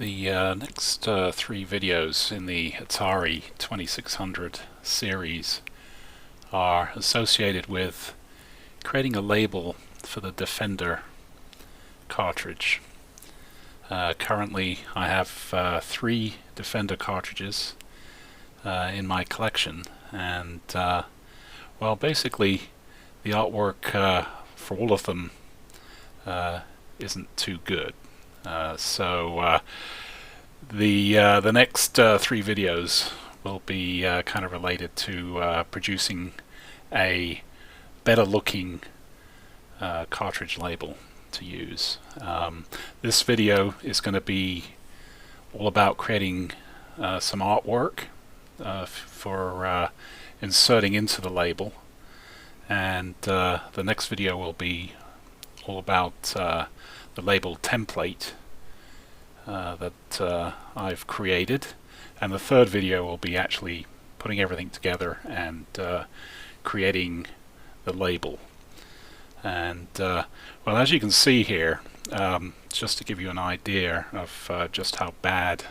The next three videos in the Atari 2600 series are associated with creating a label for the Defender cartridge. Currently I have three Defender cartridges in my collection, and well, basically the artwork for all of them isn't too good. So the next three videos will be kind of related to producing a better looking cartridge label to use. This video is going to be all about creating some artwork for inserting into the label, and the next video will be all about the label template that I've created, and the third video will be actually putting everything together and creating the label. And well, as you can see here, just to give you an idea of just how bad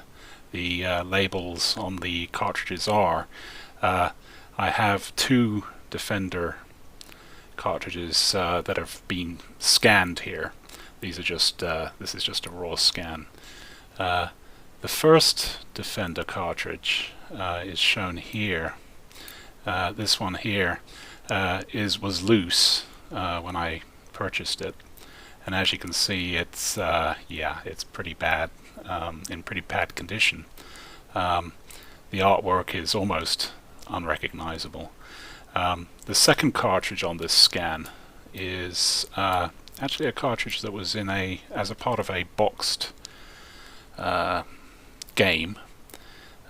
the labels on the cartridges are, I have two Defender cartridges that have been scanned here. These are just this is just a raw scan. The first Defender cartridge is shown here. This one here was loose when I purchased it, and as you can see, it's it's pretty bad, in pretty bad condition. The artwork is almost unrecognizable. The second cartridge on this scan is actually a cartridge that was in as a part of a boxed game,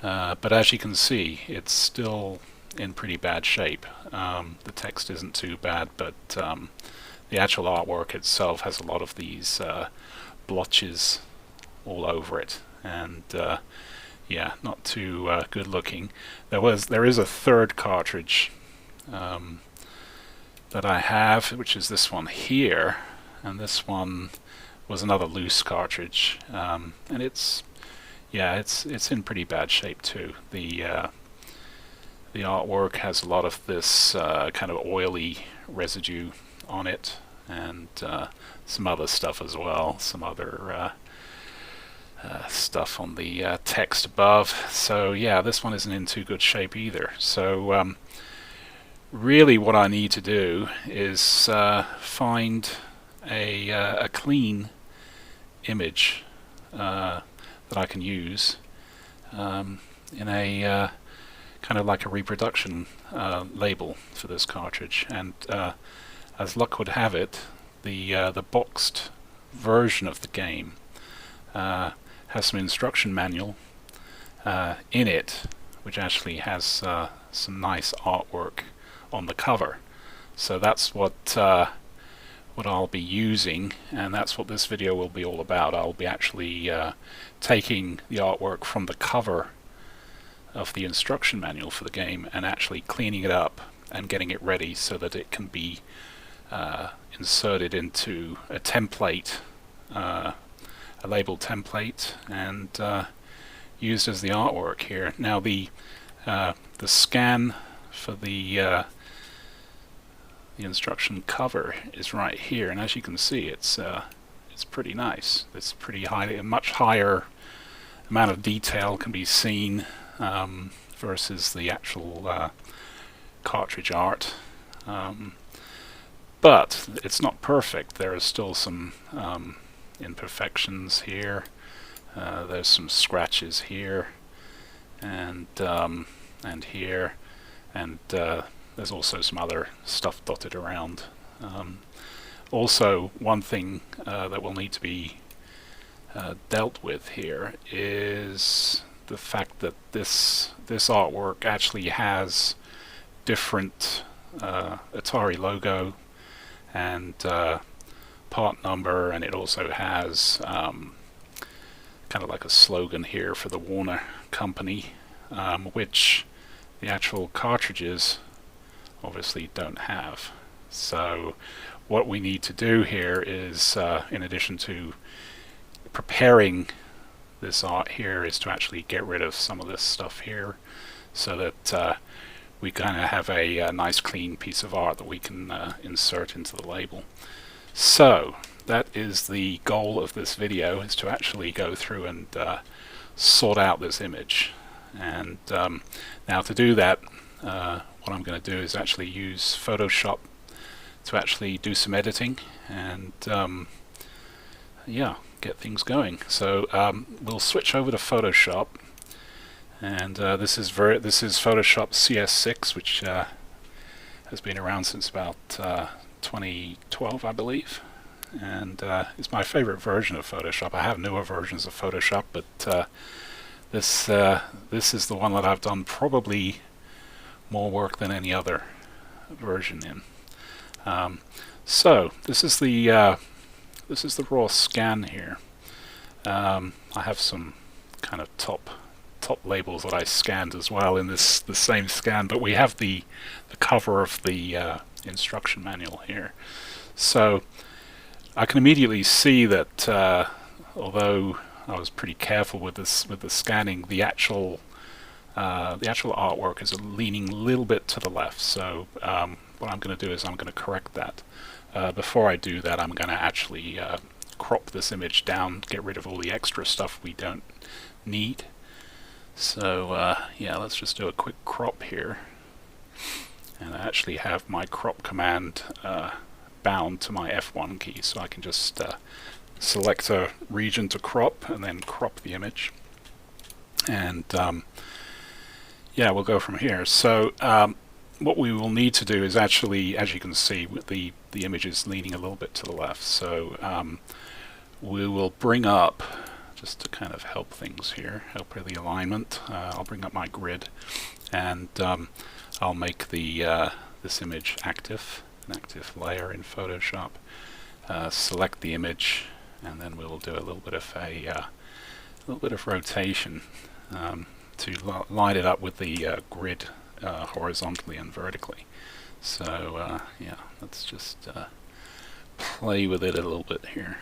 but as you can see, it's still in pretty bad shape. The text isn't too bad, but the actual artwork itself has a lot of these blotches all over it, and yeah, not too good looking. There is a third cartridge that I have, which is this one here, and this one was another loose cartridge, and it's in pretty bad shape too. The artwork has a lot of this kind of oily residue on it, and some other stuff as well, some other stuff on the text above. So yeah, this one isn't in too good shape either. So really what I need to do is find a clean image that I can use in a kind of like a reproduction label for this cartridge. And as luck would have it, the boxed version of the game has some instruction manual in it, which actually has some nice artwork on the cover. So that's what I'll be using, and that's what this video will be all about. I'll be actually taking the artwork from the cover of the instruction manual for the game and actually cleaning it up and getting it ready so that it can be inserted into a template, a label template, and used as the artwork here. Now the scan for the instruction cover is right here, and as you can see, it's pretty nice. It's pretty high, a much higher amount of detail can be seen versus the actual cartridge art. But it's not perfect. There are still some imperfections here. There's some scratches here, and here, and there's also some other stuff dotted around. Also, one thing that will need to be dealt with here is the fact that this artwork actually has different Atari logo and part number, and it also has kind of like a slogan here for the Warner Company, which the actual cartridges obviously don't have. So what we need to do here is, in addition to preparing this art here is to actually get rid of some of this stuff here, so that we kind of have a nice clean piece of art that we can insert into the label. So that is the goal of this video, is to actually go through and sort out this image. And now to do that, what I'm going to do is actually use Photoshop to actually do some editing and yeah, get things going. So we'll switch over to Photoshop, and this is Photoshop CS6, which has been around since about 2012, I believe, and it's my favorite version of Photoshop. I have newer versions of Photoshop, but this is the one that I've done probably more work than any other version in. So this is the raw scan here. I have some kind of top labels that I scanned as well in the same scan, but we have the cover of the instruction manual here. So I can immediately see that although I was pretty careful with the scanning, the actual artwork is leaning a little bit to the left. So what I'm going to do is I'm going to correct that. Before I do that, I'm going to actually crop this image down, get rid of all the extra stuff we don't need. So yeah, let's just do a quick crop here. And I actually have my crop command bound to my F1 key, so I can just select a region to crop and then crop the image. And yeah, we'll go from here. So what we will need to do is actually, as you can see, the image is leaning a little bit to the left. So we will bring up, just to kind of help things here, help with the alignment, I'll bring up my grid, and I'll make this image active, an active layer in Photoshop. Select the image, and then we'll do a little bit of rotation to line it up with the grid horizontally and vertically. So yeah, let's just play with it a little bit here,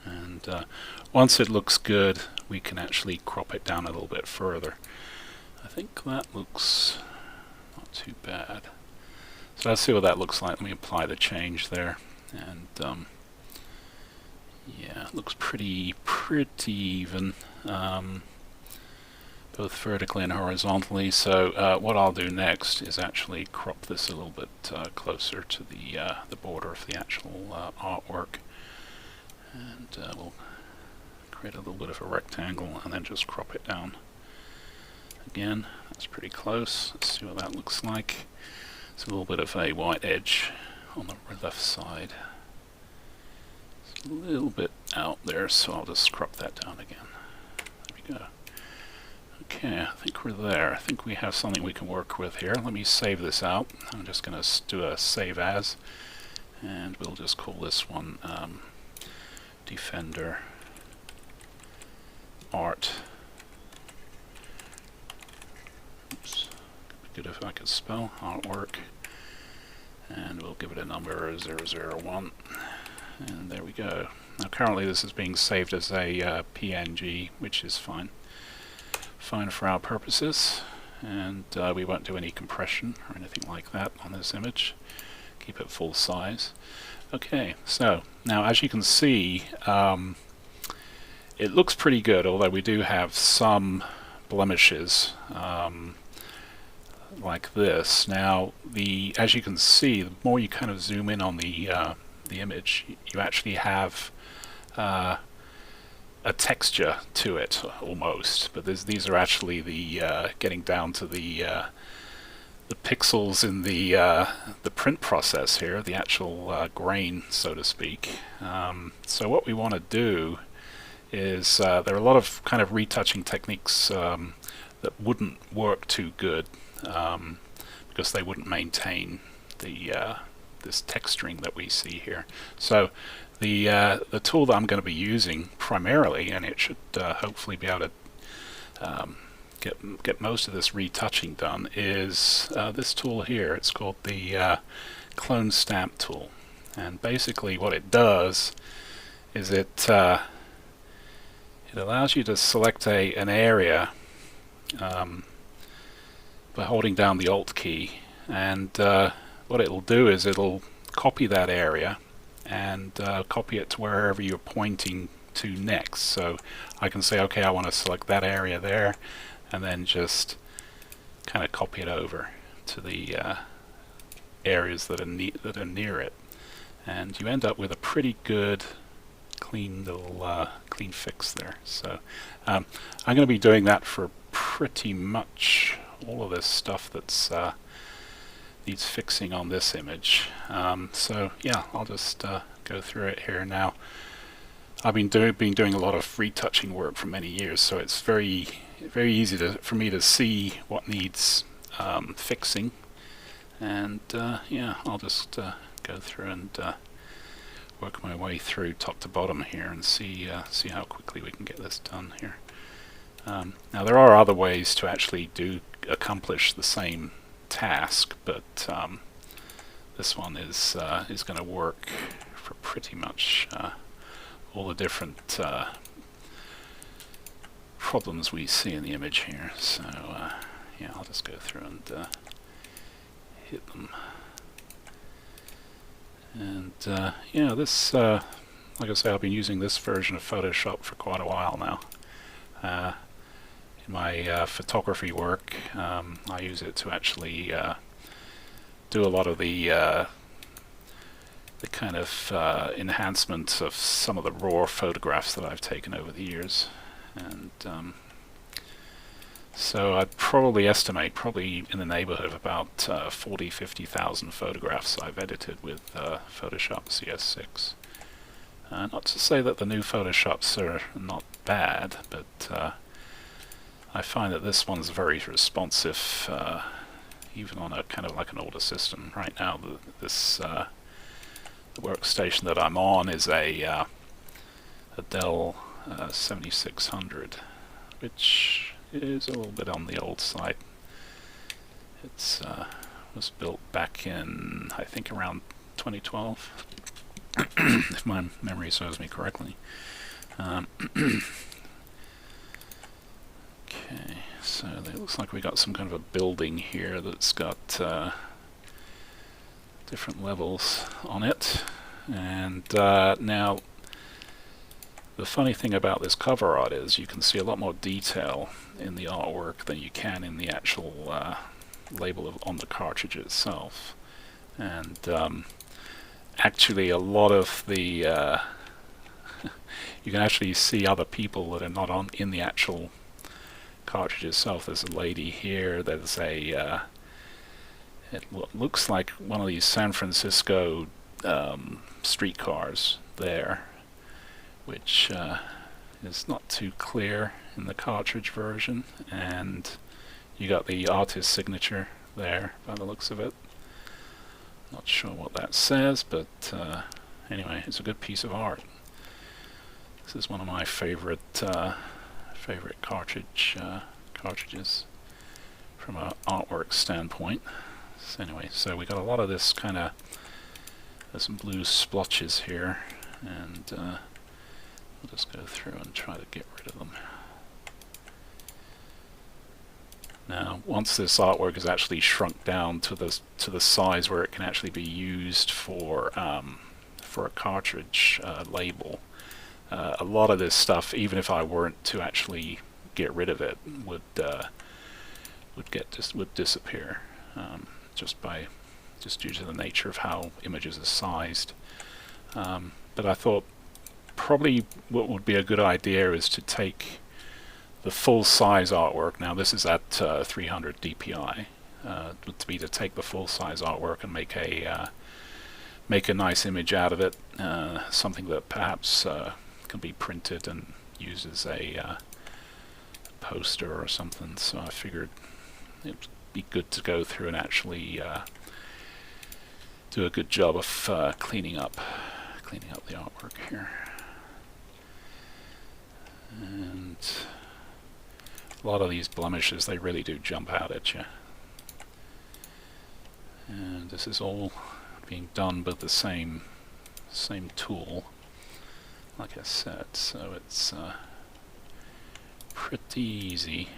and once it looks good, we can actually crop it down a little bit further. I think that looks not too bad. So let's see what that looks like. Let me apply the change there, and yeah, it looks pretty even, both vertically and horizontally. So what I'll do next is actually crop this a little bit closer to the border of the actual artwork, and we'll create a little bit of a rectangle and then just crop it down. Again, that's pretty close. Let's see what that looks like. It's a little bit of a white edge on the left side. It's a little bit out there, so I'll just crop that down again. There we go. Okay, I think we're there. I think we have something we can work with here. Let me save this out. I'm just going to do a save as, and we'll just call this one Defender Art. Oops, good if I could spell artwork, and we'll give it a number 001, and there we go. Now currently this is being saved as a PNG, which is fine for our purposes, and we won't do any compression or anything like that on this image. Keep it full size. Okay, so now as you can see, it looks pretty good, although we do have some blemishes like this. Now, as you can see, the more you kind of zoom in on the image, you actually have a texture to it almost, but these are actually the getting down to the pixels in the print process here, the actual grain, so to speak. So what we want to do is there are a lot of kind of retouching techniques that wouldn't work too good because they wouldn't maintain this texturing that we see here. So the tool that I'm going to be using primarily, and it should hopefully be able to get most of this retouching done, is this tool here. It's called the Clone Stamp tool, and basically what it does is it it allows you to select an area by holding down the Alt key, and what it'll do is it'll copy that area and copy it to wherever you're pointing to next. So I can say, okay, I want to select that area there, and then just kind of copy it over to the areas that are near it, and you end up with a pretty good clean little clean fix there. So I'm going to be doing that for pretty much all of this stuff that's needs fixing on this image. So yeah, I'll just go through it here now. I've been doing a lot of retouching work for many years, so it's very easy for me to see what needs fixing, and yeah, I'll just go through and work my way through top to bottom here and see how quickly we can get this done here. Now there are other ways to actually accomplish the same task, but this one is going to work for pretty much all the different problems we see in the image here. So yeah, I'll just go through and hit them. And yeah, this, like I say, I've been using this version of Photoshop for quite a while now. In my photography work, I use it to actually do a lot of the kind of enhancement of some of the raw photographs that I've taken over the years. And so I'd probably estimate in the neighborhood of about 50,000 photographs I've edited with Photoshop CS6. Not to say that the new Photoshops are not bad, but I find that this one's very responsive, even on a kind of like an older system. Right now, the workstation that I'm on is a Dell 7600, which is a little bit on the old side. It's was built back in, I think, around 2012, if my memory serves me correctly. Okay, so it looks like we got some kind of a building here that's got different levels on it, and now the funny thing about this cover art is you can see a lot more detail in the artwork than you can in the actual label on the cartridge itself. And actually a lot of the you can actually see other people that are not in the actual cartridge itself. There's a lady here, there's a it looks like one of these San Francisco streetcars there, which is not too clear in the cartridge version, and you got the artist signature there by the looks of it. Not sure what that says, but anyway, it's a good piece of art. This is one of my favorite cartridges from an artwork standpoint. So anyway, so we got a lot of this kind of, there's some blue splotches here, and we'll just go through and try to get rid of them. Now, once this artwork is actually shrunk down to the size where it can actually be used for a cartridge label, a lot of this stuff, even if I weren't to actually get rid of it, would disappear, just due to the nature of how images are sized. But I thought probably what would be a good idea is to take the full size artwork. Now this is at 300 DPI. To take the full size artwork and make a nice image out of it, something that perhaps can be printed and used as a poster or something. So I figured it'd be good to go through and actually do a good job of cleaning up the artwork here. And a lot of these blemishes, they really do jump out at you. And this is all being done with the same tool, like I said. So it's pretty easy.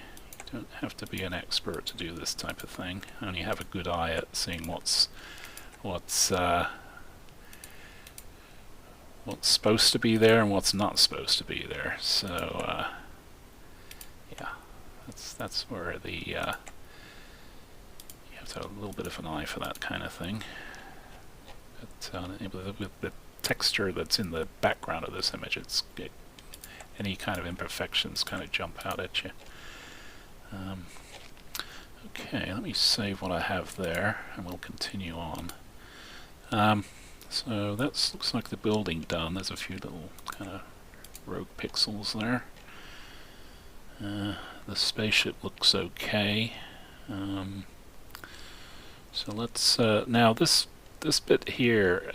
You don't have to be an expert to do this type of thing. Only have a good eye at seeing what's supposed to be there and what's not supposed to be there. So yeah, that's where you have to have a little bit of an eye for that kind of thing. But with the texture that's in the background of this image, any kind of imperfections kind of jump out at you. Okay, let me save what I have there, and we'll continue on. So that looks like the building done. There's a few little kind of rogue pixels there. The spaceship looks okay. So let's now this bit here.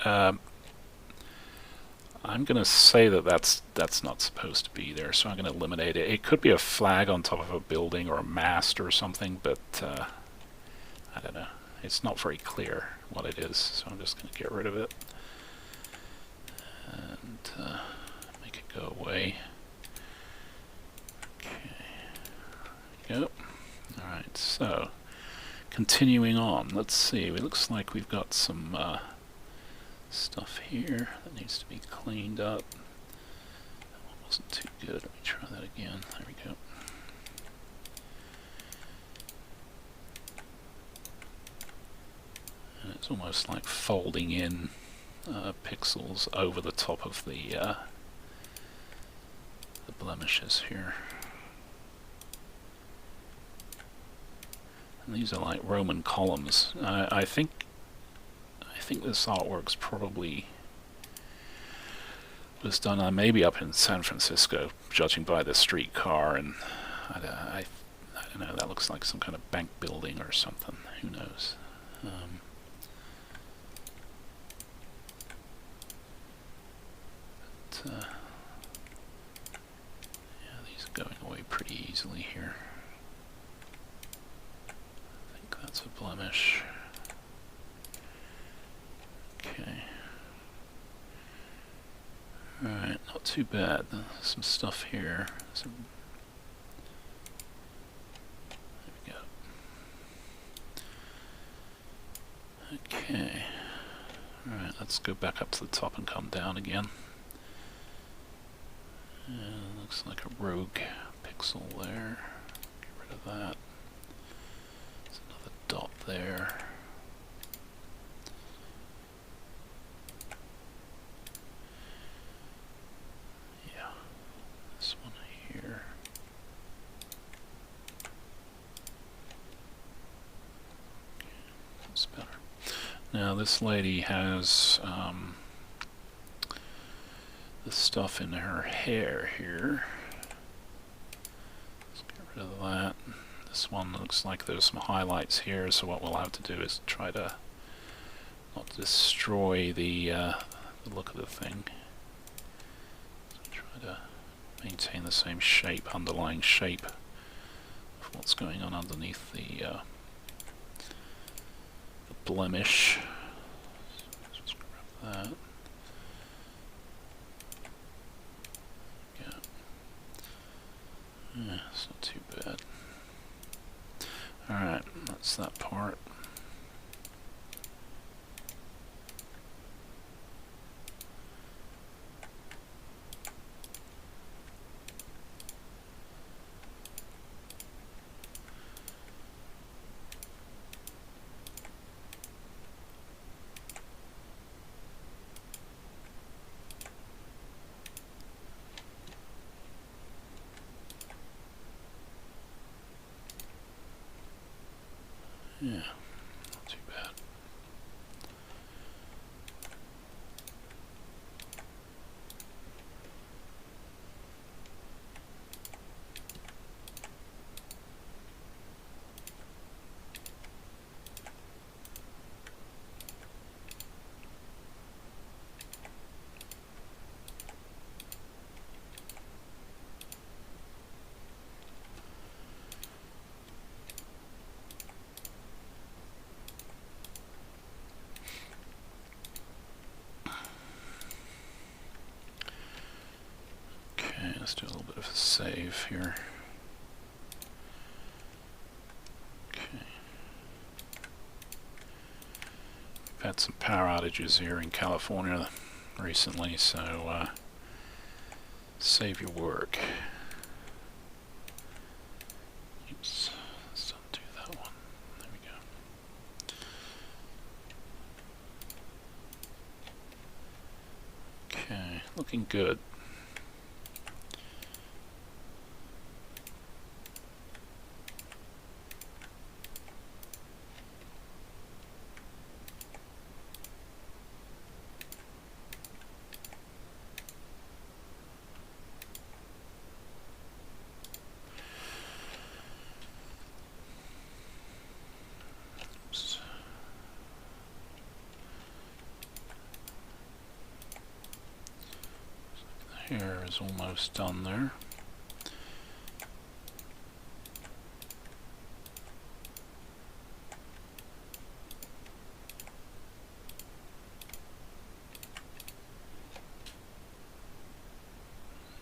I'm going to say that's not supposed to be there, so I'm going to eliminate it. It could be a flag on top of a building or a mast or something, but I don't know. It's not very clear what it is, so I'm just going to get rid of it and make it go away. Okay, there we go. Alright, so continuing on, let's see. It looks like we've got some stuff here that needs to be cleaned up. That one wasn't too good. Let me try that again. There we go. And it's almost like folding in pixels over the top of the blemishes here. And these are like Roman columns. I think this artwork's probably was done maybe up in San Francisco, judging by the streetcar, and I don't know, that looks like some kind of bank building or something. Who knows? Yeah, these are going away pretty easily here. I think that's a blemish. Okay. Alright, not too bad. There's some stuff here. There we go. Okay. Alright, let's go back up to the top and come down again. Looks like a rogue pixel there. Get rid of that. There's another dot there. Yeah, this one here. Okay, that's better. Now this lady has the stuff in her hair here. Let's get rid of that. This one looks like there's some highlights here, so what we'll have to do is try to not destroy the look of the thing. So try to maintain the same shape, underlying shape of what's going on underneath the blemish. So just grab that. Yeah, it's not too bad. Alright, that's that part. Yeah, not too bad. Let's do a little bit of a save here. We've had some power outages here in California recently, so save your work. Oops, let's undo that one. There we go. Okay, looking good. Hair is almost done there.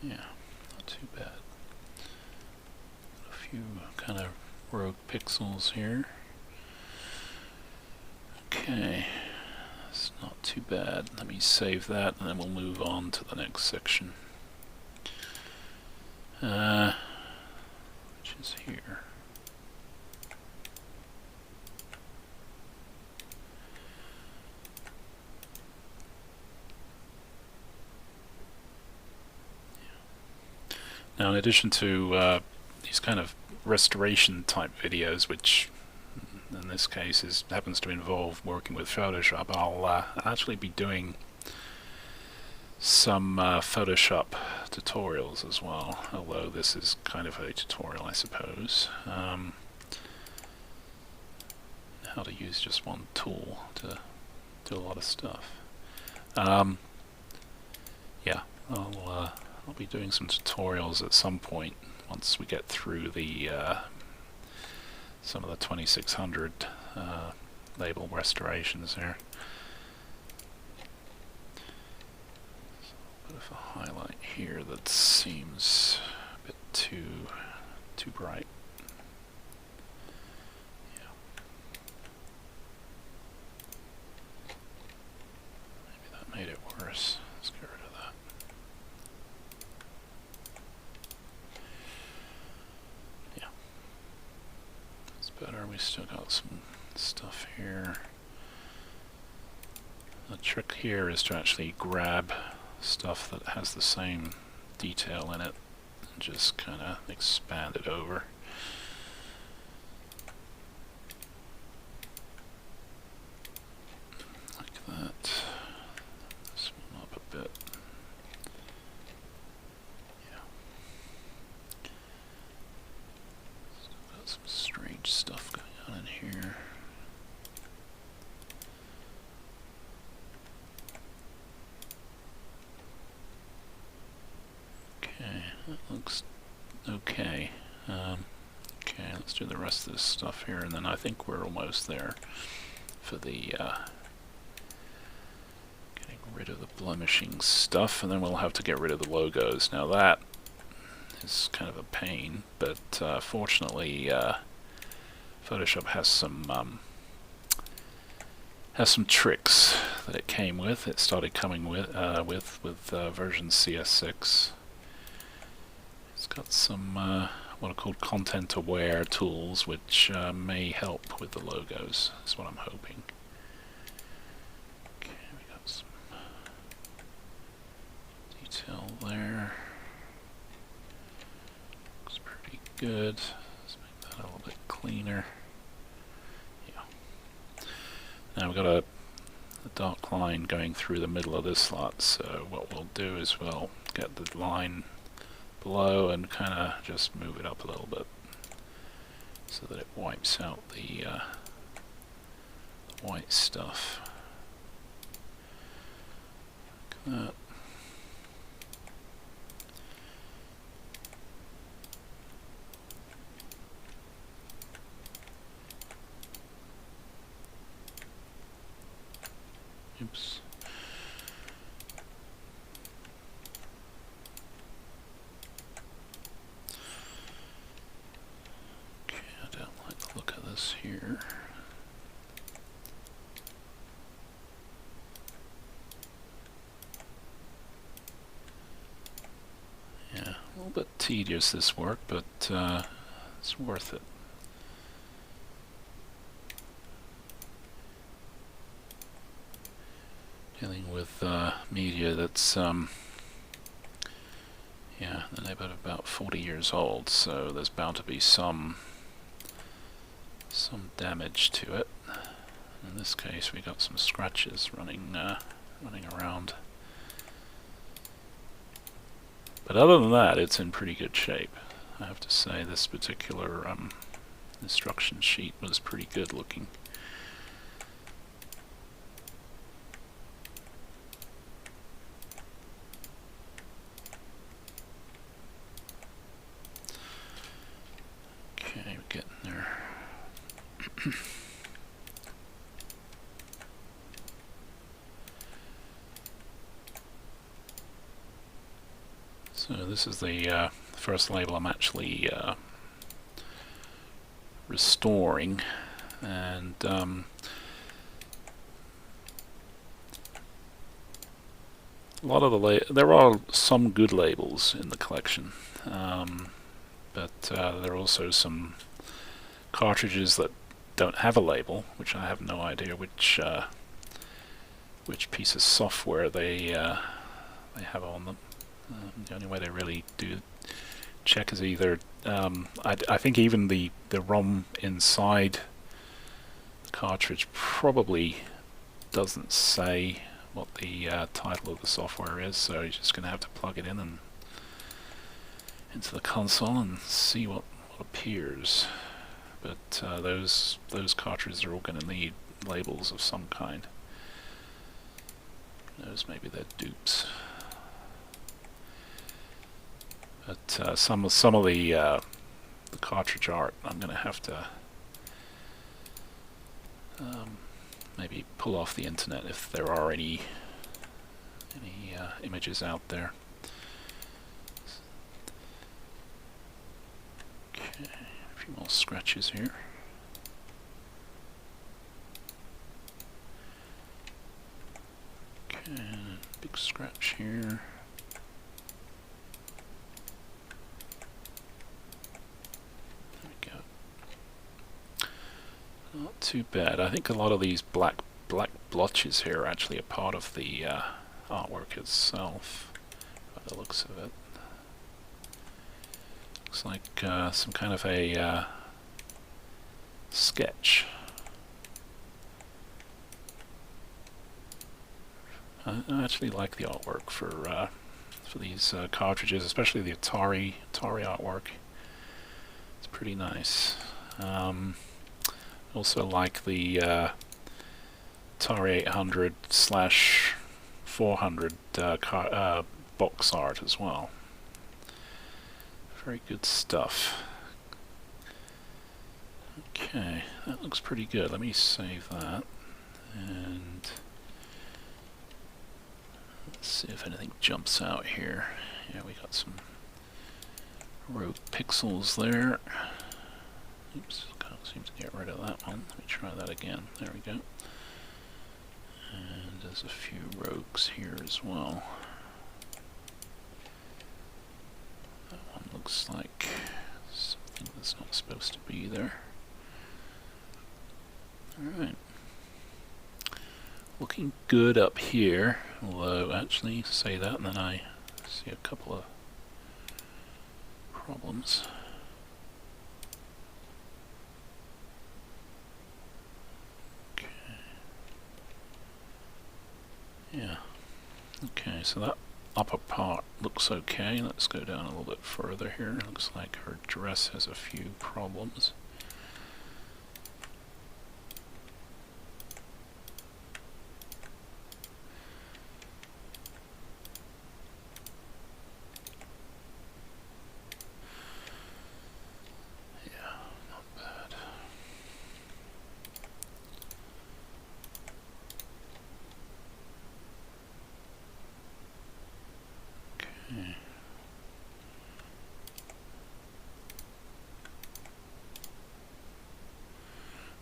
Yeah, not too bad. A few kind of rogue pixels here. Okay. It's not too bad. Let me save that and then we'll move on to the next section. Which is here. Now, in addition to these kind of restoration type videos, which in this case happens to involve working with Photoshop, I'll actually be doing some Photoshop tutorials as well, although this is kind of a tutorial, I suppose. How to use just one tool to do a lot of stuff. Yeah, I'll be doing some tutorials at some point once we get through the some of the 2600 label restorations there. A bit of a highlight here that seems a bit too bright. Yeah. Maybe that made it worse. Let's get rid of that. Yeah. That's better. We still got some stuff here. The trick here is to actually grab stuff that has the same detail in it and just kind of expand it over. Like that. This one up a bit. Yeah. Still got some strange stuff going on in here. That looks okay. Okay, let's do the rest of this stuff here, and then I think we're almost there for the getting rid of the blemishing stuff, and then we'll have to get rid of the logos. Now that is kind of a pain, but fortunately Photoshop has some tricks that it came with. It started coming with version CS6. It's got some what are called content-aware tools, which may help with the logos. That's what I'm hoping. Okay, we got some detail there. Looks pretty good. Let's make that a little bit cleaner. Yeah. Now we've got a dark line going through the middle of this slot. So what we'll do is we'll get the line below and kind of just move it up a little bit so that it wipes out the white stuff. Like that. Oops. Okay, I don't like the look of this here. little bit tedious, this work, but it's worth it. Dealing with media that's yeah, the neighborhood of about 40 years old, so there's bound to be some damage to it. In this case, we got some scratches running around. But other than that, it's in pretty good shape. I have to say, this particular instruction sheet was pretty good looking. Okay, we're getting there. So this is the first label I'm actually restoring, and a lot of there are some good labels in the collection, but there are also some cartridges that don't have a label, which I have no idea which piece of software they have on them. The only way they really do check is either I think even the ROM inside the cartridge probably doesn't say what the title of the software is, so you're just going to have to plug it in and into the console and see what appears. But those cartridges are all going to need labels of some kind. Those maybe they're dupes. But some of the cartridge art I'm going to have to maybe pull off the internet if there are any images out there. Okay, a few more scratches here. Okay, big scratch here. Not too bad. I think a lot of these black blotches here are actually a part of the artwork itself, by the looks of it. Looks like some kind of a sketch. I actually like the artwork for these cartridges, especially the Atari artwork. It's pretty nice. Also like the Atari 800/400 box art as well. Very good stuff. Okay, that looks pretty good. Let me save that, and let's see if anything jumps out here. Yeah, we got some rogue pixels there. Oops, can't seem to get rid of that one. Let me try that again. There we go. And there's a few rogues here as well. That one looks like something that's not supposed to be there. Alright. Looking good up here, although actually say that and then I see a couple of problems. Yeah. Okay, so that upper part looks okay. Let's go down a little bit further here. It looks like her dress has a few problems.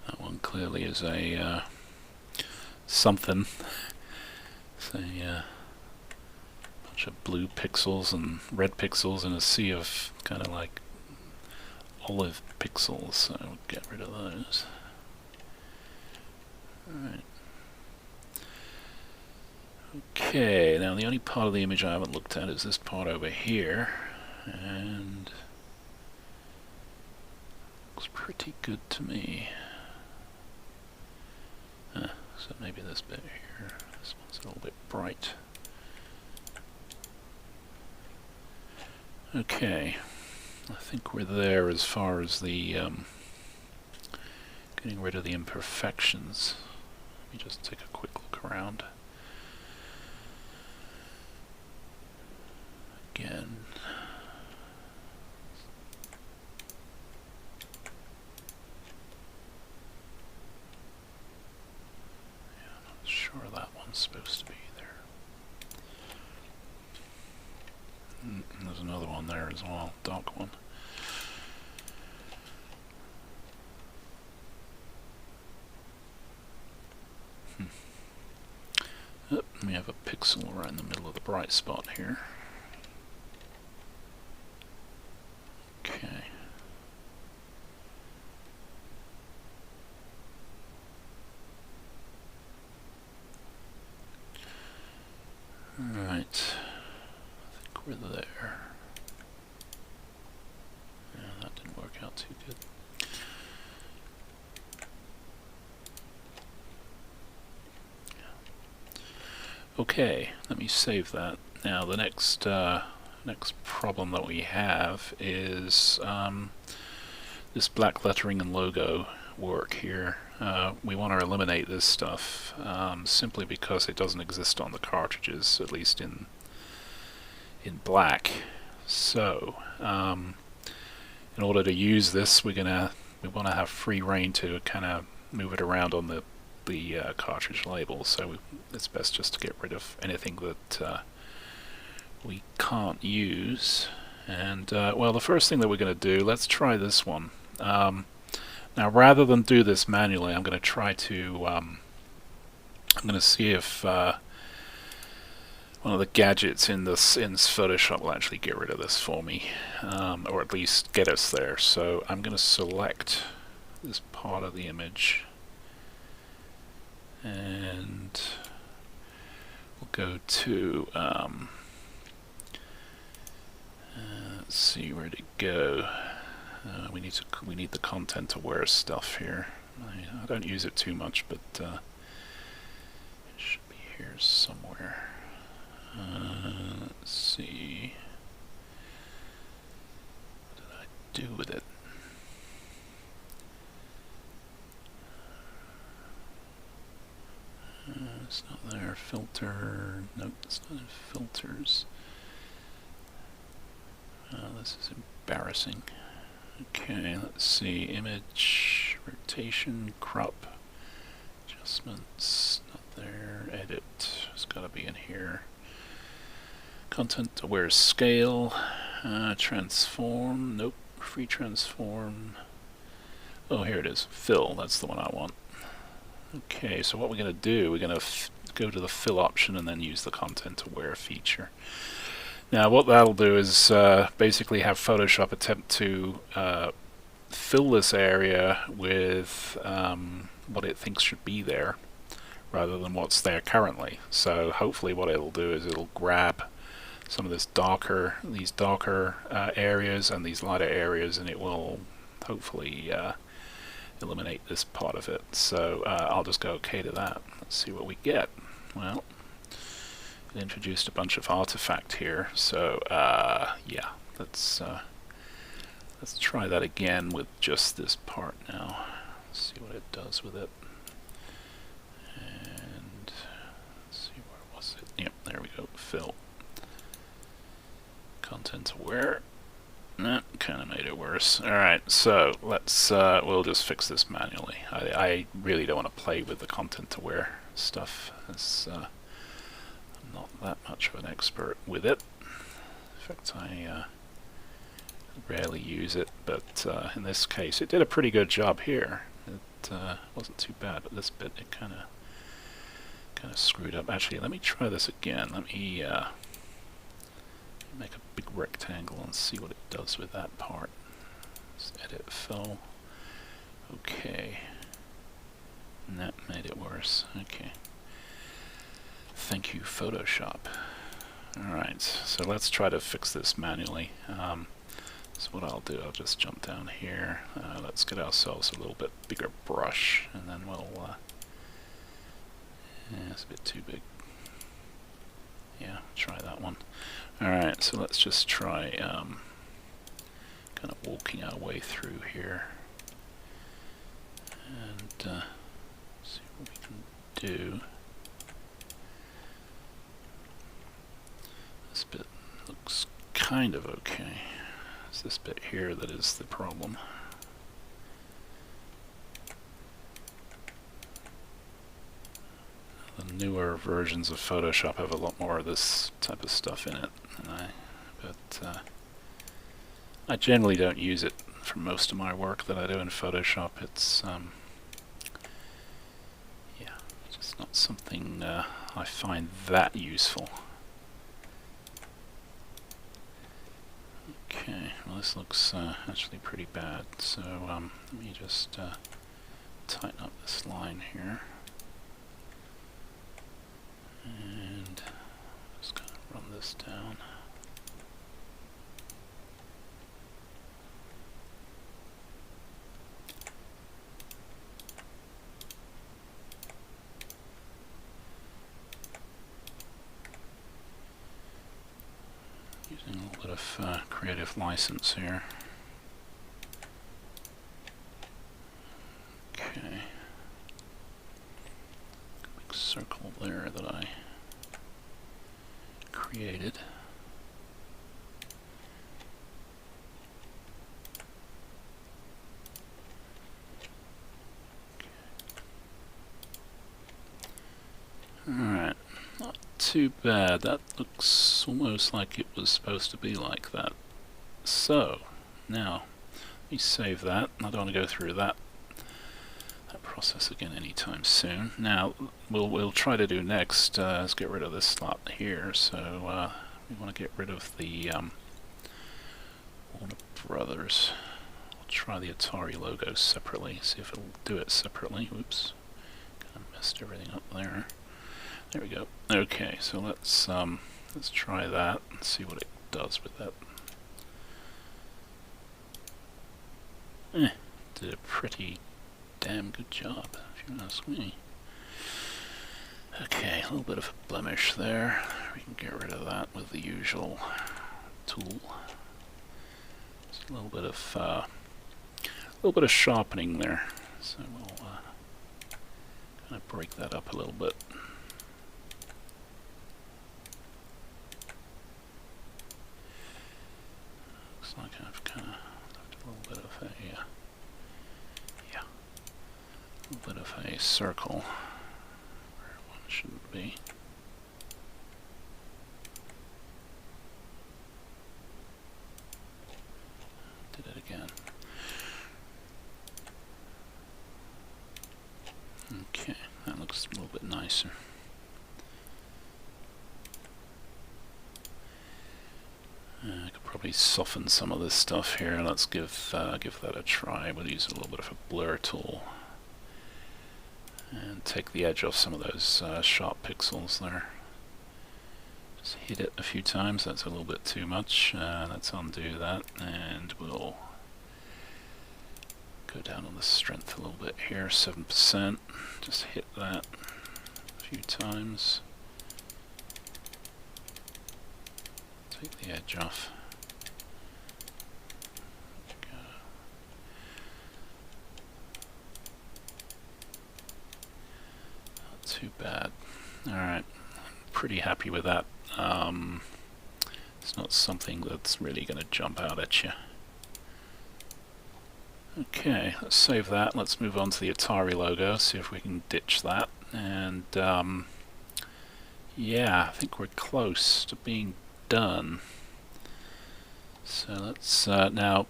That one clearly is a something. It's a bunch bunch of blue pixels and red pixels in a sea of kind of like olive pixels, so we'll get rid of those. Alright. Okay, now the only part of the image I haven't looked at is this part over here, and looks pretty good to me. So maybe this bit here, this one's a little bit bright. Okay, I think we're there as far as the getting rid of the imperfections. Let me just take a quick look around. Again. Yeah, I'm not sure that one's supposed to be there. There's another one there as well, dark one. We have a pixel right in the middle of the bright spot here. Okay. Alright. I think we're there. Yeah, that didn't work out too good. Okay, let me save that. Now the next problem that we have is this black lettering and logo work here. We want to eliminate this stuff simply because it doesn't exist on the cartridges, at least in black. So in order to use this, we want to have free reign to kind of move it around on the cartridge label, so it's best just to get rid of anything that we can't use. And well, the first thing that we're going to do, let's try this one. Now rather than do this manually, I'm going to try to I'm going to see if one of the gadgets in Photoshop will actually get rid of this for me, or at least get us there. So I'm going to select this part of the image, and we'll go to let's see, where to go. We need the content aware stuff here. I don't use it too much, but it should be here somewhere. Let's see. What did I do with it? It's not there. Filter. Nope, it's not in filters. This is embarrassing. Okay, let's see. Image, rotation, crop, adjustments, not there. Edit, it's got to be in here. Content aware scale, transform, nope, free transform. Oh, here it is. Fill, that's the one I want. Okay, so what we're going to do, we're going to go to the fill option and then use the content aware feature. Now what that'll do is basically have Photoshop attempt to fill this area with what it thinks should be there rather than what's there currently. So hopefully what it'll do is it'll grab some of these darker areas and these lighter areas, and it will hopefully eliminate this part of it. So I'll just go OK to that. Let's see what we get. Well, it introduced a bunch of artifact here, so yeah, let's try that again with just this part now. See what it does with it. And let's see, where was it? Yep, there we go. Fill. Content aware. That kind of made it worse. Alright, so let's we'll just fix this manually. I really don't want to play with the content aware stuff. It's I'm not that much of an expert with it. In fact, I rarely use it, but in this case it did a pretty good job here. It wasn't too bad, but this bit it kind of screwed up. Actually, let me try this again. Let me make a big rectangle and see what it does with that part. Let's edit fill. Okay. And that made it worse. Okay. Thank you, Photoshop. Alright, so let's try to fix this manually. So what I'll do, I'll just jump down here. Let's get ourselves a little bit bigger brush, and then we'll... yeah, it's a bit too big. Yeah, try that one. Alright, so let's just try kind of walking our way through here. And see what we can do. This bit looks kind of okay. It's this bit here that is the problem. The newer versions of Photoshop have a lot more of this type of stuff in it, but I generally don't use it for most of my work that I do in Photoshop. It's yeah, just not something I find that useful. Okay, well this looks actually pretty bad, so let me just tighten up this line here. And just kind of run this down. Using a little bit of creative license here. Okay. Big circle there that I created. Alright, not too bad. That looks almost like it was supposed to be like that. So, now, let me save that. I don't want to go through that process again anytime soon. Now, we'll try to do next is get rid of this slot here. So, we want to get rid of the Warner Brothers. We'll try the Atari logo separately, see if it'll do it separately. Oops, kind of messed everything up there. There we go. Okay, so let's try that and see what it does with that. Did a pretty damn good job, if you ask me. Okay, a little bit of a blemish there. We can get rid of that with the usual tool. Just a little bit of sharpening there. So we'll kind of break that up a little bit. Looks like I've kind of left a little bit of a a little bit of a circle where one shouldn't be. Did it again. Okay, that looks a little bit nicer. I could probably soften some of this stuff here. Let's give that a try. We'll use a little bit of a blur tool and take the edge off some of those sharp pixels there. Just hit it a few times. That's a little bit too much. Let's undo that, and we'll go down on the strength a little bit here, 7%. Just hit that a few times. Take the edge off. Not too bad. Alright, pretty happy with that. It's not something that's really going to jump out at you. Okay, let's save that. Let's move on to the Atari logo, see if we can ditch that. And yeah, I think we're close to being done. So let's now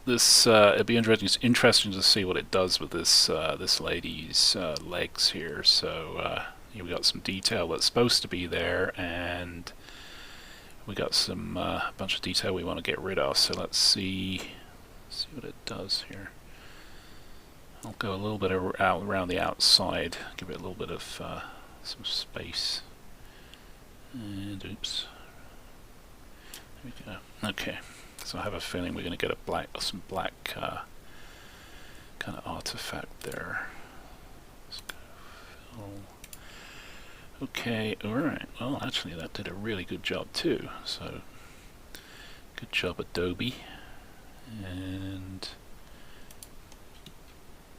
this it'd be interesting to see what it does with this this lady's legs here. So here we got some detail that's supposed to be there, and we got some bunch of detail we want to get rid of. So let's see what it does here. I'll go a little bit out around the outside, give it a little bit of some space. And oops. There we go. Okay. So I have a feeling we're going to get some black kind of artifact there. Let's go fill. Okay, alright. Well, actually that did a really good job too. So, good job Adobe. And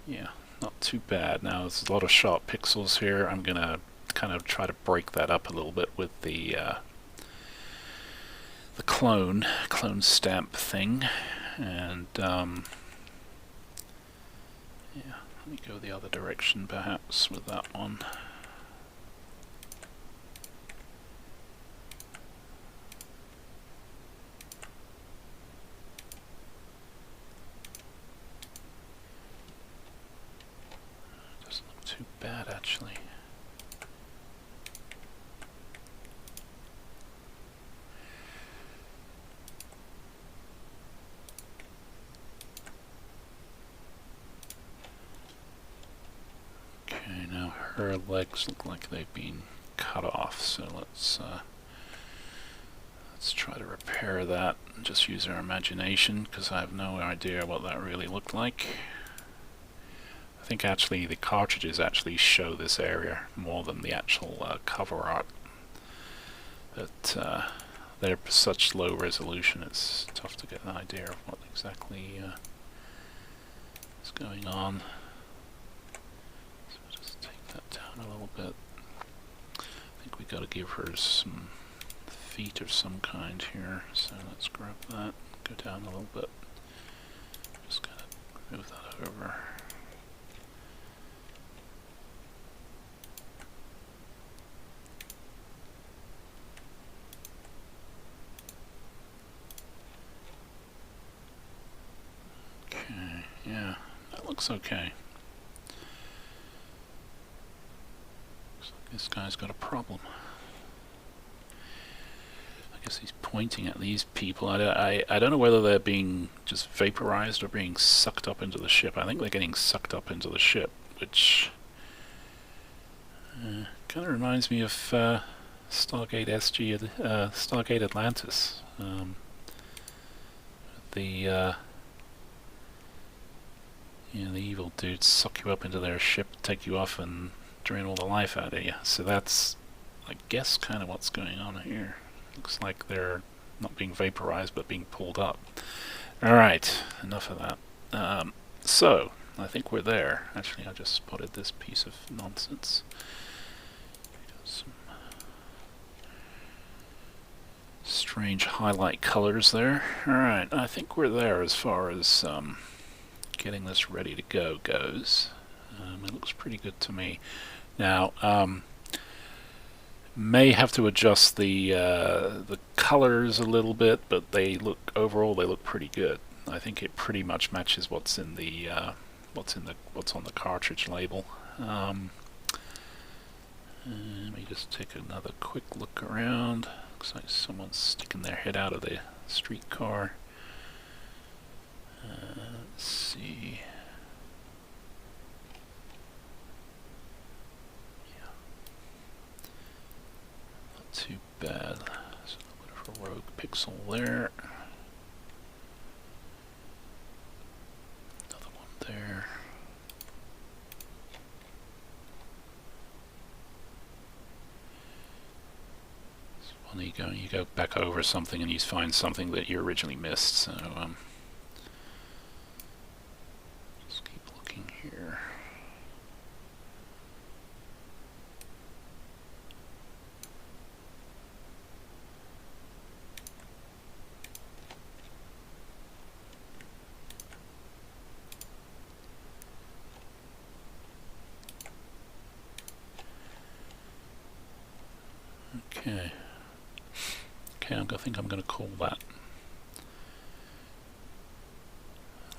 yeah, not too bad. Now there's a lot of sharp pixels here. I'm going to kind of try to break that up a little bit with the clone stamp thing. And yeah, let me go the other direction perhaps with that one. Doesn't look too bad actually. Now her legs look like they've been cut off, so let's try to repair that and just use our imagination, because I have no idea what that really looked like. I think actually the cartridges actually show this area more than the actual cover art, but they're such low resolution it's tough to get an idea of what exactly is going on. That down a little bit. I think we got to give her some feet of some kind here, so let's grab that, go down a little bit, just kind of move that over. Okay, yeah, that looks okay. This guy's got a problem. I guess he's pointing at these people. I don't know whether they're being just vaporized or being sucked up into the ship. I think they're getting sucked up into the ship, which kind of reminds me of Stargate SG, Stargate Atlantis. The evil dudes suck you up into their ship, take you off, and drain all the life out of you. So that's, I guess, kind of what's going on here. Looks like they're not being vaporized but being pulled up. Alright, enough of that. So, I think we're there. Actually, I just spotted this piece of nonsense. Some strange highlight colors there. Alright, I think we're there as far as getting this ready to go goes. It looks pretty good to me. Now, may have to adjust the colors a little bit, but they look overall they look pretty good. I think it pretty much matches what's in the what's on the cartridge label. Let me just take another quick look around. Looks like someone's sticking their head out of the streetcar. Let's see. Too bad. There's a little bit of a rogue pixel there. Another one there. It's funny you go back over something and you find something that you originally missed. So just keep looking here. Okay. I think I'm going to call that.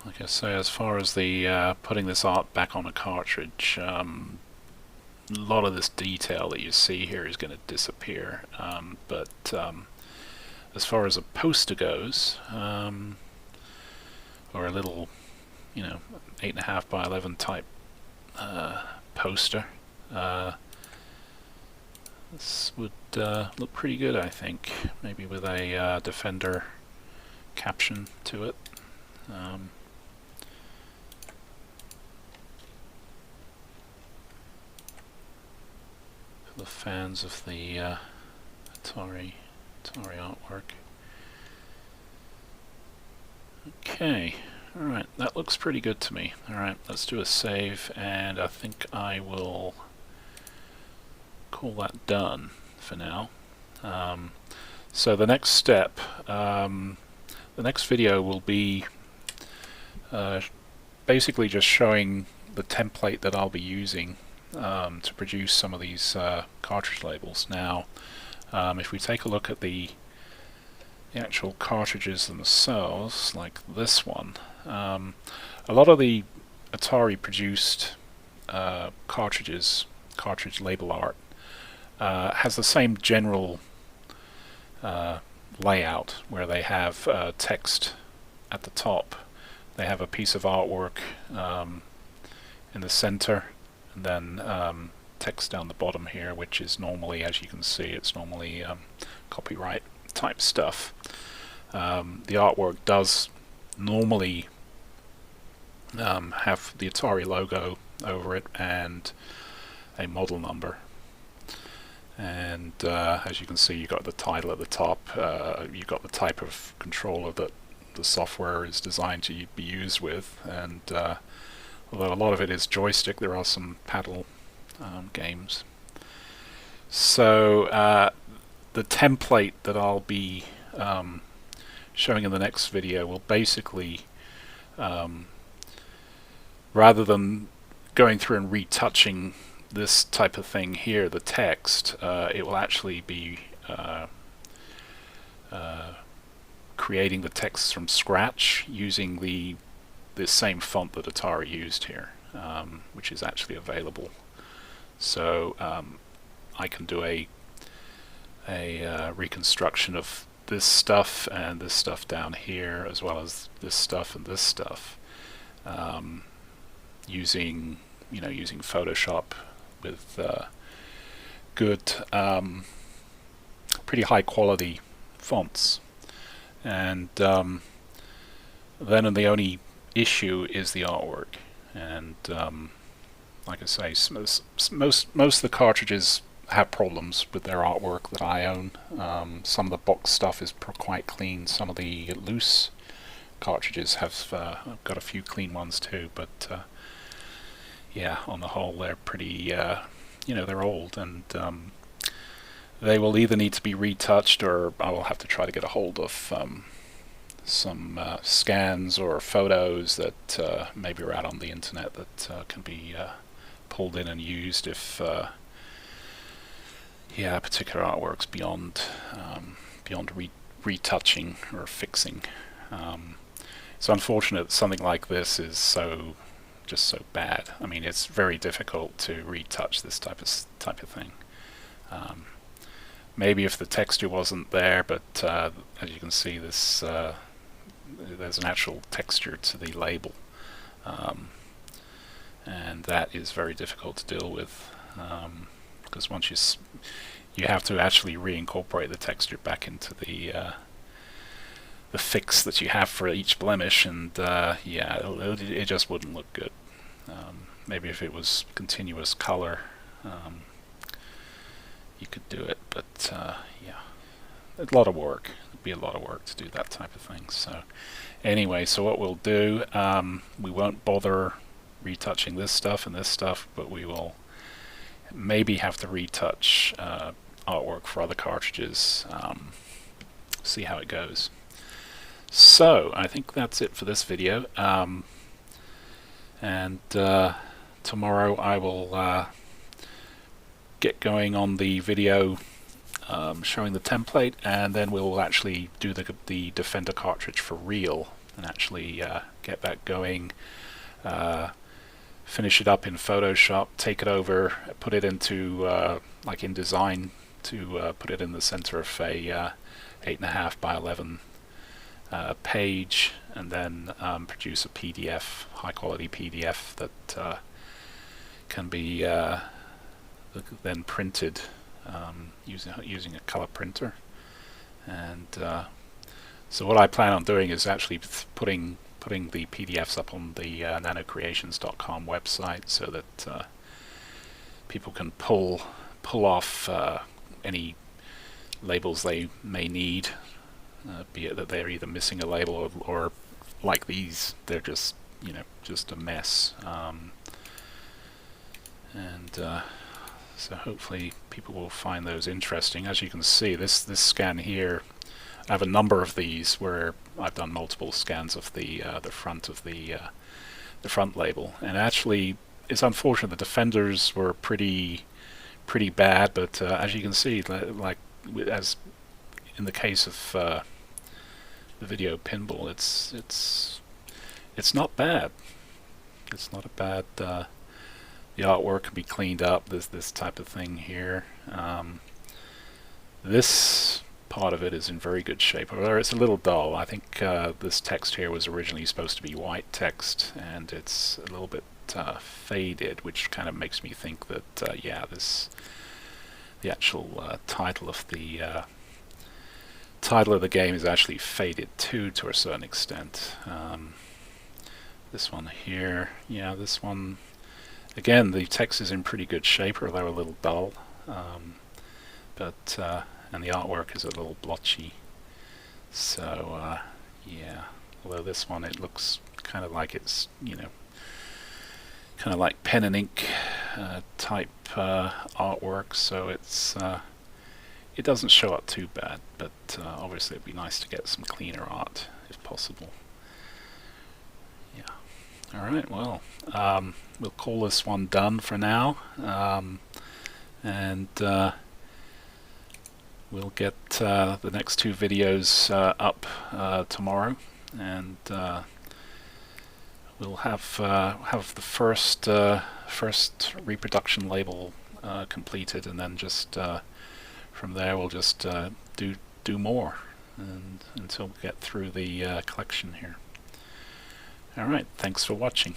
Like I say, as far as the putting this art back on a cartridge, a lot of this detail that you see here is going to disappear. But as far as a poster goes, or a little, 8.5 by 11 type poster, this would look pretty good, I think. Maybe with a Defender caption to it. For the fans of the Atari artwork. Okay, alright, that looks pretty good to me. Alright, let's do a save, and I think I will call that done for now. So the next step, the next video will be basically just showing the template that I'll be using to produce some of these cartridge labels. Now, if we take a look at the actual cartridges themselves, like this one, a lot of the Atari produced cartridge label art has the same general layout, where they have text at the top, they have a piece of artwork in the center, and then text down the bottom here, which is normally, as you can see, it's normally copyright type stuff. The artwork does normally have the Atari logo over it and a model number, and as you can see, you've got the title at the top, you've got the type of controller that the software is designed to be used with, and although a lot of it is joystick, there are some paddle games. So the template that I'll be showing in the next video will basically, rather than going through and retouching this type of thing here, the text, it will actually be creating the text from scratch using the same font that Atari used here, which is actually available. So I can do a reconstruction of this stuff and this stuff down here, as well as this stuff and this stuff, using Photoshop with good, pretty high quality fonts. And then the only issue is the artwork, and like I say, most of the cartridges have problems with their artwork that I own. Some of the box stuff is quite clean. Some of the loose cartridges have I've got a few clean ones too, but yeah, on the whole they're pretty they're old, and they will either need to be retouched, or I will have to try to get a hold of some scans or photos that maybe are out on the internet that can be pulled in and used if particular artwork's beyond retouching or fixing. It's unfortunate that something like this is just so bad. I mean, it's very difficult to retouch this type of thing. Maybe if the texture wasn't there, but as you can see, this there's an actual texture to the label, and that is very difficult to deal with, because once you have to actually reincorporate the texture back into the fix that you have for each blemish, and it just wouldn't look good. Maybe if it was continuous color, you could do it, but a lot of work. It'd be a lot of work to do that type of thing. So anyway, so what we'll do, we won't bother retouching this stuff and this stuff, but we will maybe have to retouch artwork for other cartridges. See how it goes. So I think that's it for this video, and tomorrow I will get going on the video showing the template, and then we'll actually do the Defender cartridge for real and actually get that going, finish it up in Photoshop, take it over, put it into like InDesign to put it in the center of a 8.5 by 11 page, and then produce a PDF, high quality PDF that can be then printed using a color printer. And so what I plan on doing is actually putting the PDFs up on the nanocreations.com website, so that people can pull off any labels they may need, be it that they're either missing a label or like these, they're just just a mess. So hopefully people will find those interesting. As you can see, this scan here, I have a number of these where I've done multiple scans of the front of the front label, and actually it's unfortunate the defenders were pretty bad, but as you can see, like as in the case of the video pinball, it's not bad. It's not a bad. The artwork can be cleaned up. This type of thing here. This part of it is in very good shape, although it's a little dull. I think this text here was originally supposed to be white text, and it's a little bit faded, which kind of makes me think that yeah, the actual title of the game is actually faded too, to a certain extent. This one here, yeah, this one. Again, the text is in pretty good shape, although a little dull, and the artwork is a little blotchy. So yeah, although this one, it looks kind of like it's kind of like pen and ink type artwork, so it doesn't show up too bad, but obviously it'd be nice to get some cleaner art if possible. Yeah. Alright, well, we'll call this one done for now, and we'll get the next two videos up tomorrow, and we'll have the first reproduction label completed, and then just from there we'll just do more, and until we get through the collection here. Alright, thanks for watching.